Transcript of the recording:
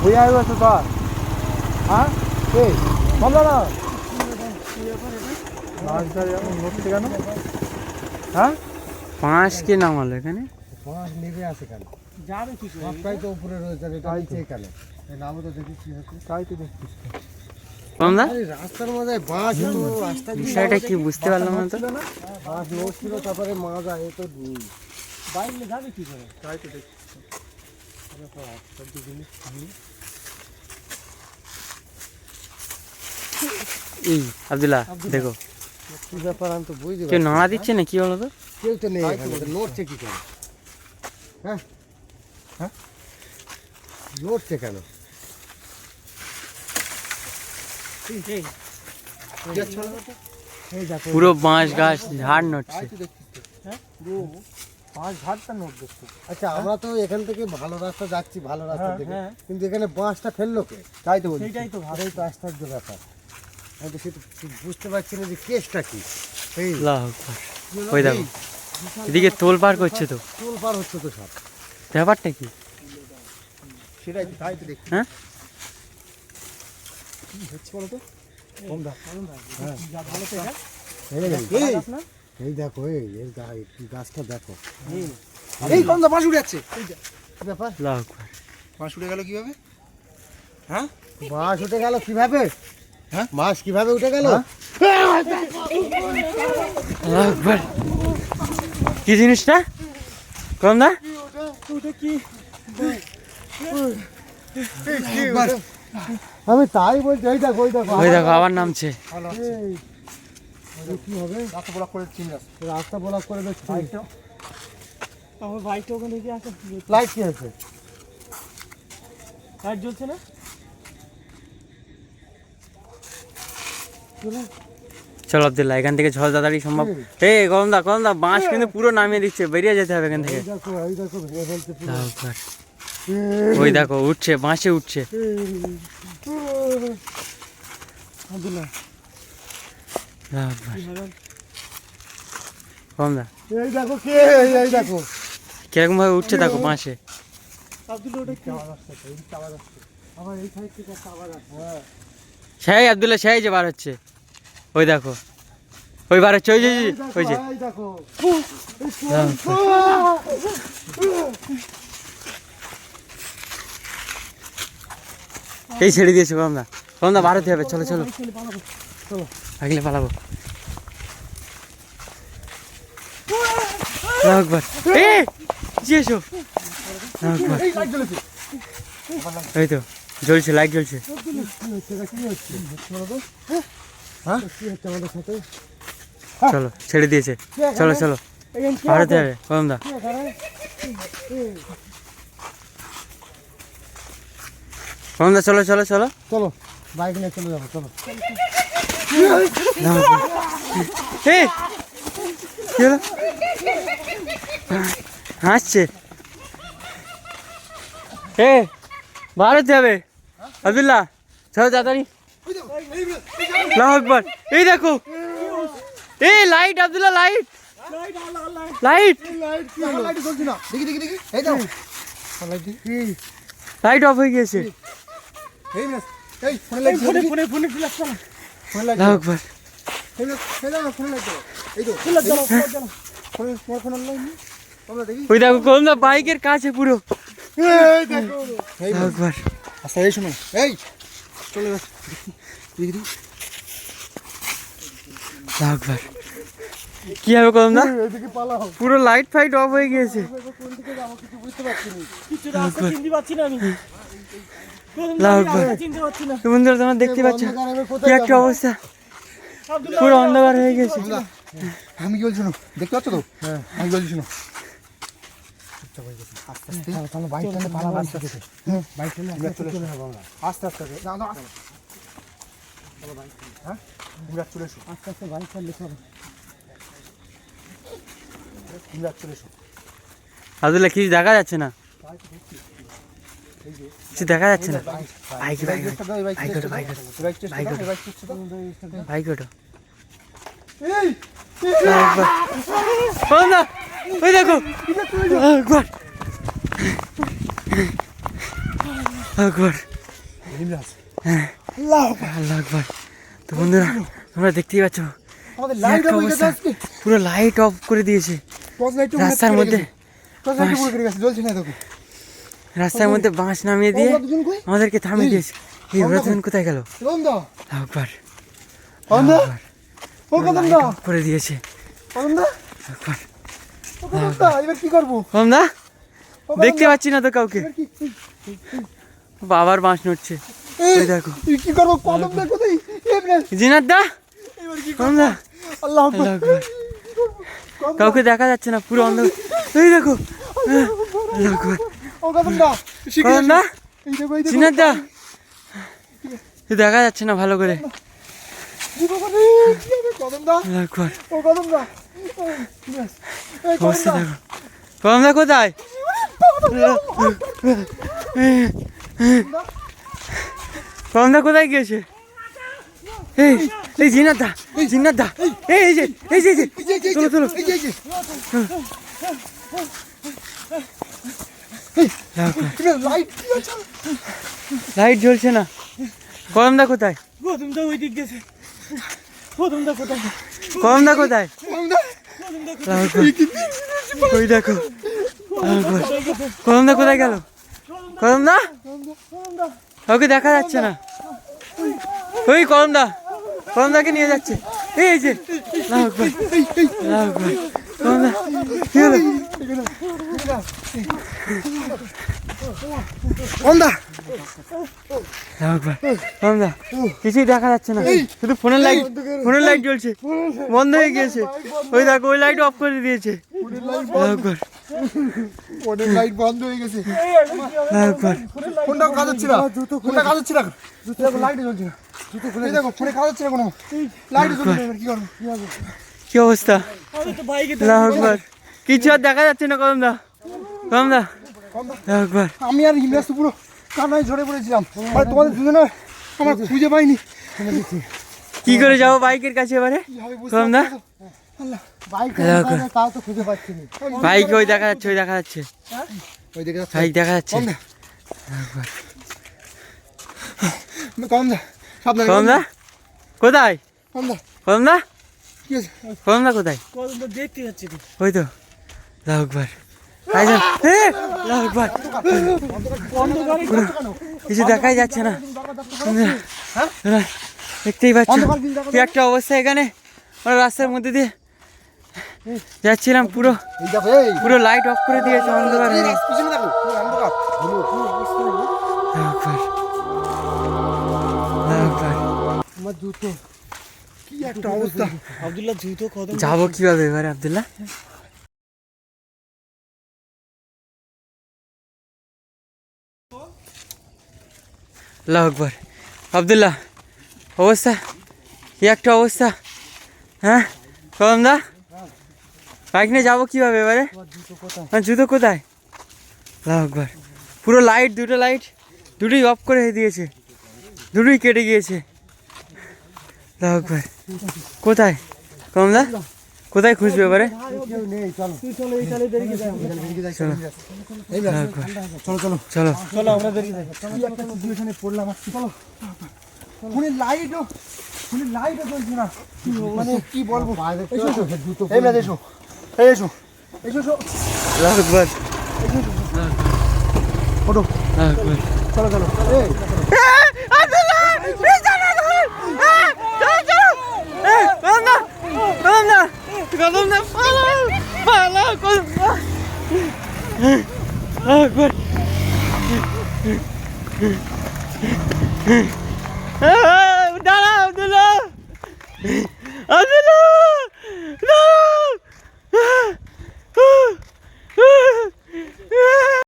ভুইয়া হয়ে গেছে তোর। হ্যাঁ কে বললো না নড়ছে কেন? হ্যাঁ 5 কি নাম হলো এখানে? 5 নেমে আছে কেন? যাবে কি করে? সবটাই তো উপরে রয়েছে, এটা নিচে কেন? এই নামও তো দেখিস কি হচ্ছে, তাই তো দেখছিস। কমদা রাস্তার মধ্যে বাস তো রাস্তা বিষয়টা কি বুঝতে পারলাম না তো। বাস নড়ছিল, তারপরে মাজা এ তো বাইক নিয়ে যাবে কি করে? তাই তো দেখছিস। এই আব্দুল্লাহ দেখো কি ব্যাপার আমি তো বুঝতে কেউ নাড়া দিচ্ছে না, কি হলো তো? কেউ তো নেই এখানে, নড়ছে কি করে? হ্যাঁ হ্যাঁ নড়ছে কেন? পুরো বাঁশ গাছ ঝাড় নড়ছে। আচ্ছা আমরা তো এখান থেকে ভালো রাস্তা যাচ্ছি, ভালো রাস্তা থেকে, কিন্তু এখানে বাঁশটা ফেললো কে? তাই তো বলছি, সেটাই তো ভালোই তো আশ্চর্য ব্যাপার। আমি তো সেটা বুঝতে পারছি না যে কেসটা কি। এই আল্লাহু আকবার, ওই দেখো এদিকে তোল পার করছে তো, তোল পার হচ্ছে তো সব, ব্যাপারটা কি? সেটাই তো, তাই তো দেখছি। হ্যাঁ কি হচ্ছে বলো তো? এই দেখো এই গাছটা দেখো, এই কমদা বাঁশ উড়ে যাচ্ছে। ব্যাপার আল্লাহু আকবার, বাঁশ উঠে গেল কিভাবে? হ্যাঁ বাঁশ উঠে গেল কিভাবে? হ্যাঁ বাঁশ কিভাবে উঠে গেল? আল্লাহু আকবার, কি জিনিসটা কমদা? আমি তাই বলছি, ওই দেখো ওই দেখো আবার নামছে। কি হবে? রাস্তা ব্লক করে দিচ্ছি, রাস্তা ব্লক করে দিচ্ছি। আমার বাইকটা ওখানে থেকে আছে, লাইট কি আছে? লাইট জ্বলছে না? চলো আব্দুল্লাহ এখান থেকে ঝড় তাড়াতাড়ি সম্ভব। এই কমদা বাঁশ কিন্তু পুরো নামিয়ে দিচ্ছে, বেরিয়ে যেতে হবে এখান থেকে। এই দেখো ভেঙে ফেলছে পুরো। আল্লাহু আকবার, ওই দেখো উঠছে, বাঁশে উঠছে। আব্দুল্লাহ আল্লাহু আকবার, কমদা এই দেখো কে, এই দেখো কিরকম ভাবে উঠছে দেখো বাঁশে। আব্দুল্লাহ ওটা কি আওয়াজ আসছে? এই আওয়াজ আসছে আমার এই সাইড থেকে একটা আওয়াজ আসছে। হ্যাঁ সেই আব্দুল্লাহ সেই যে বার হচ্ছে, ওই দেখো ওই বার হচ্ছে, ওই যে ওই যে এই দেখো এই ছেড়ে দিয়েছে কমদা বার হতে হবে। চলো চলো আগলে পালাবো। আল্লাহু আকবার, এই জি এসো। আল্লাহু আকবার, এই লাইট জ্বলেছে। এই তো জ্বলছে, লাইট জ্বলছে। কি হচ্ছে বলো তো? হ্যাঁ কি হচ্ছে আমাদের সাথে? চলো ছেড়ে দিয়েছে, চলো চলো বার হতে হবে কমদা। কমদা চলো চলো চলো চলো বাইক নিয়ে চলে যাবো, চলো। এই কি হলো? হাসছে। এ বার হতে হবে আব্দুল্লাহ, চলো তাড়াতাড়ি। আল্লাহু আকবার, এই দেখো এই light Abdullah, light light light জ্বলছে না, দেখি এই দাও লাইট অফ হয়ে গেছে। এই ফোনে লাইট, ফোনে ফ্ল্যাশ চালা, ফোনে লাইট, আল্লাহু আকবার, ফোনে লাইট দাও, এই তো ফোনে লাইট নি তোমরা দেখি। ওই দেখো কমদা বাইকের কাছে পুরো। এই দেখো এই আল্লাহু আকবার, আচ্ছা এই শোনো, এই চলে যাচ্ছে, দেখি আল্লাহু আকবার, কি হবে কমদা? এদিকে পালাও, পুরো লাইট ফাইট অফ হয়ে গেছে। কোন দিকে যাবো কিছু বুঝতে পারছি না, কিছু রাস্তা চিনতে পারছি না আমি। আল্লাহু আকবার, চিনতে পারছি না। বন্ধুরা তোমরা দেখতে পাচ্ছ কি একটা অবস্থা, পুরো অন্ধকার হয়ে গেছে। আমি কি বলছি শোনো, দেখতে পাচ্ছ তো? হ্যাঁ আমি বলছি শোনো, আস্তে আস্তে তাহলে বাইক চালাতে পালাবো, আস্তে আস্তে বাইক চালাতে চলে যাবো আমরা, আস্তে আস্তে না চলো বাইক, হ্যাঁ ঘুরে চলে এসো, আস্তে আস্তে বাইক চালিয়ে চলো, ঘুরে চলে এসো। আব্দুল্লাহ কিছু দেখা যাচ্ছে না, কিছু দেখা যাচ্ছে না। বাইক ওঠো, ওই দেখো একবার আকবার। আল্লাহ আকবার। তো বন্ধুরা তোমরা দেখতেই পাচ্ছ আমাদের কি লাইট একটা অফ হয়ে গেছে অবস্থা। আজকে। পুরো লাইট অফ করে দিয়েছে টর্চ লাইট রাস্তার মধ্যে। টর্চ লাইট পুরো করে গেছে, জ্বলছে না দেখো। রাস্তার মধ্যে বাঁশ নামিয়ে দিয়ে আমরা দুজন কই? আমাদেরকে থামিয়ে দিয়েছে। এই ওরা দুজন কোথায় গেল? রন্দা, আল্লাহু আকবার। রন্দা, ও পুরো কদমদা, light off করে দিয়েছে। রন্দা, আকবার। ও কদমদা, এবার কি করবো? কদমদা ও কদমদা, দেখতে পাচ্ছি না তো কাউকে। এবার কি- বাবার বাঁশ নড়ছে। এই, ওই দেখো এই কি করবো? কদমদা কোথায়? এবার জিনাত দা, এবার কি করবো? কদমদা, আল্লাহ আকবার। আল্লাহু আকবার। কাউকে দেখা যাচ্ছে না, পুরো অন্ধকার। এই দেখো, আল্লাহু আকবার। ও কদমদা, শিখে কদমদা, এই দেখো, এই দেখো। জিনাত দা, দেখা যাচ্ছে না ভালো করে। কি করবো রে? কি হবে কদমদা? আল্লাহু আকবার। ও কদমদা, এই অবস্থা কদমদা, দেখো। কদমদা কোথায়? কদমদা কোথায় গিয়েছে? এই এই জিনাত দা, জিনাত দা, এই যে এই যে এই যে, চলো চলো। এই যে, এই যে। আল্লাহু আকবার। এটা লাইট কি আছে? লাইট জ্বলছে না। কদমদা কোথায়? প্রথমটা ওই দিক গেছে। প্রথমটা কোথায়? কদমদা কোথায়? কদমদা, আল্লাহু আকবার। ওই দেখো, আল্লাহু আকবার। কদমদা কোথায় গেল? কদমদা, ওকে দেখা যাচ্ছে না। ওই কদমদা, কদমদাকে নিয়ে যাচ্ছে। এই যে, আল্লাহু আকবার, আল্লাহু আকবার। কদমদা কি হলো? কদমদা, আল্লাহু আকবার। কদমদা কিছুই দেখা যাচ্ছে না, শুধু ফোনের লাইট জ্বলছে, বন্ধ হয়ে গিয়েছে। ওই দেখো, ওই লাইট অফ করে দিয়েছে। আল্লাহু আকবার, ফোনের লাইট বন্ধ হয়ে গেছে। আল্লাহু আকবার। ফোনটাও কাজ হচ্ছে না, ফোনটা কাজ হচ্ছে না, দেখো লাইট জ্বলছে না, এই দেখো ফোনে কাজ হচ্ছে না কোনো, লাইট জ্বলছে না, এবার কি করবো? কি অবস্থা? আমি তো বাইকে আল্লাহু আকবার। কিছু আর দেখা যাচ্ছে না কদমদা, কদমদা, আল্লাহু আকবার। আমি আর ইমরাজ তো পুরো কান্নায় ঝরে পড়েছিলাম, আর তোমাদের দুজনে আমার খুঁজে পাইনি। কি করে যাবো বাইকের কাছে এবারে? কি হবে বুঝতে কদমদা, পারছি না। বাইক আল্লাহু আকবার। তাও তো খুঁজে পাচ্ছি না। বাইক ওই দেখা যাচ্ছে, ওই দেখা যাচ্ছে, ওই দিকে বাইক দেখা যাচ্ছে। কদমদা, কদমদা, সাবধানে কদমদা কোথায়? কদমদা, কদমদা, কি আছে? কদমদা কোথায়? প্রথমটা দেখতে যাচ্ছি তো। ওই তো, আল্লাহু আকবার। আল্লাহু আকবার। পুরো কিছু দেখাই যাচ্ছে না। তোমরা দেখতেই পাচ্ছ কি একটা অবস্থা এখানে। আমরা রাস্তার মধ্যে দিয়ে যাচ্ছিলাম, পুরো এই দেখো, এই পুরো লাইট অফ করে দিয়েছে, অন্ধকার হয়ে গেছে। পিছনে দেখো, পুরো অন্ধকার। আল্লাহু আকবার, আল্লাহু আকবার। আমার জুতো, কি একটা অবস্থা। আব্দুল্লাহ জুতো কদম যাবো কিভাবে এবারে আব্দুল্লাহ? আল্লাহু আকবার। আব্দুল্লাহ অবস্থা কি একটা অবস্থা। হ্যাঁ কদমদা, বাইক নিয়ে যাবো কিভাবে এবারে? আমার জুতো কোথায়? আল্লাহু আকবার। পুরো লাইট, দুটো লাইট দুটোই অফ করে দিয়েছে, দুটোই কেটে গিয়েছে। আল্লাহু আকবার। কোথায় কদমদা, কোথায় খুঁজবে এবারে? কেউ নেই, চলো। তুই চলো, এই চালে বেরিয়ে যাই আমরা। চলো, এই আল্লাহু আকবার। চলো চলো। চলো। চলো আমরা বেরিয়ে যাই। কি একটা সিচুয়েশনে পড়লাম আজকে, চলো। ফোনের লাইটও জ্বলছে না, মানে কি বলবো। এসো, এই মেয়ে এসো, এই এসো, এসো, এসো, আল্লাহু আকবার, ওঠো, আল্লাহু আকবার। চলো চলো। এই দাঁড়াও,